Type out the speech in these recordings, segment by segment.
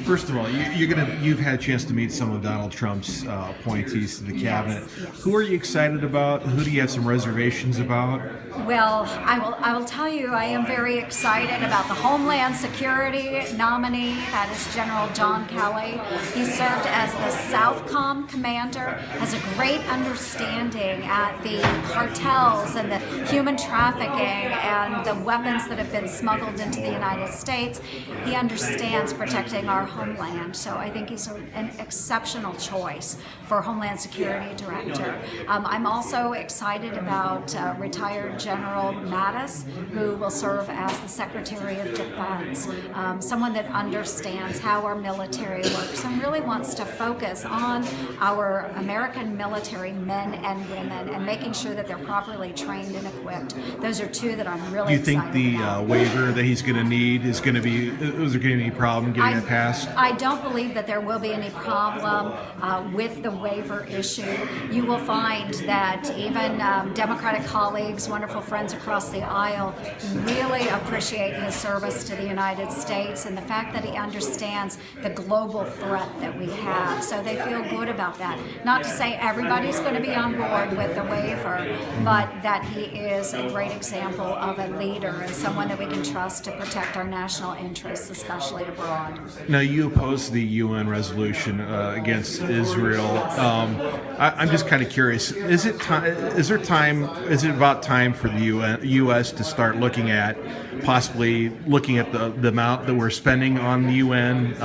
First of all, you've had a chance to meet some of Donald Trump's appointees to the cabinet. Yes. Who are you excited about? Who do you have some reservations about? Well, I will tell you, I am very excited about the Homeland Security nominee. That is General John Kelly. He served as the Southcom commander, has a great understanding at the cartels and the human trafficking and the weapons that have been smuggled into the United States. He understands protecting our homeland, so I think he's an exceptional choice for Homeland Security Director. I'm also excited about retired General Mattis, who will serve as the Secretary of Defense, someone that understands how our military works and really wants to focus on our American military men and women and making sure that they're properly trained and equipped. Those are two that I'm really Do you think excited the about. waiver that he's going to need is there going to be any problem getting it passed? I don't believe that there will be any problem with the waiver issue. You will find that even Democratic colleagues, wonderful friends across the aisle, really appreciate his service to the United States and the fact that he understands the global threat that we have. So they feel good about that. Not to say everybody's going to be on board with the waiver, but that he is a great example of a leader and someone that we can trust to protect our national interests, especially abroad. Now, you oppose the UN resolution against Israel. I'm just kind of curious. Is it about time for the U.S. to start possibly looking at the amount that we're spending on the UN?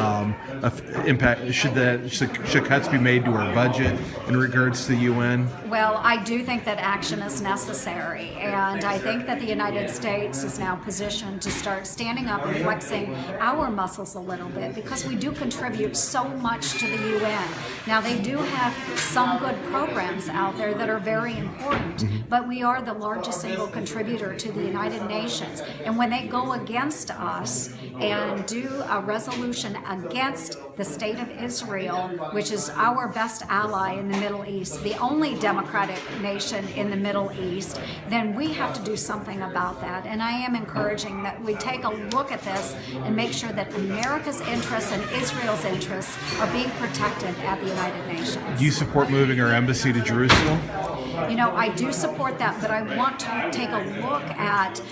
Impact should cuts be made to our budget in regards to the UN? Well, I do think that action is necessary, and I think that the United States is now positioned to start standing up and flexing our muscles a little bit because we do contribute so much to the UN. Now, they do have some good programs out there that are very important, but we are the largest single contributor to the United Nations, and when they go against us and do a resolution against the state of Israel, which is our best ally in the Middle East, the only democratic nation in the Middle East, then we have to do something about that. And I am encouraging that we take a look at this and make sure that America's interests and Israel's interests are being protected at the United Nations. Do you support moving our embassy to Jerusalem? You know, I do support that, but I want to take a look at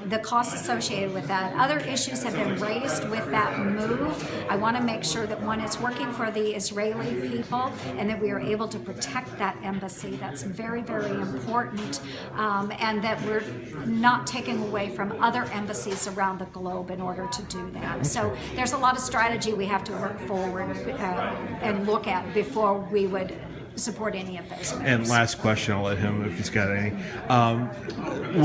the costs associated with that. Other issues have been raised with that move. I want to make sure that one is working for the Israeli people and that we are able to protect that embassy. That's very, very important, and that we're not taking away from other embassies around the globe in order to do that. So there's a lot of strategy we have to work forward and look at before we would support any of those moves. And last question, I'll let him if he's got any.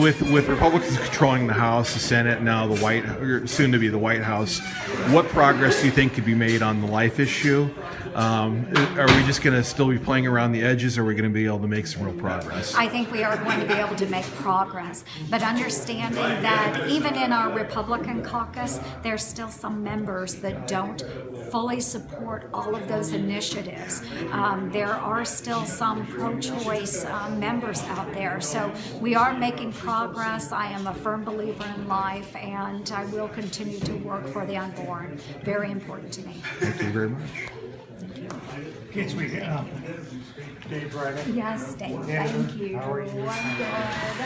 With Republicans controlling the House, the Senate, now soon to be the White House, what progress do you think could be made on the life issue? Are we just going to still be playing around the edges, or are we going to be able to make some real progress? I think we are going to be able to make progress, but understanding that even in our Republican caucus, there's still some members that don't fully support all of those initiatives. There are still some pro-choice members out there, so we are making progress. I am a firm believer in life, and I will continue to work for the unborn. Very important to me. Thank you very much. Kids, we Dave Bryant. Yes, Dave. Yeah. Thank you. How are you? I'm good.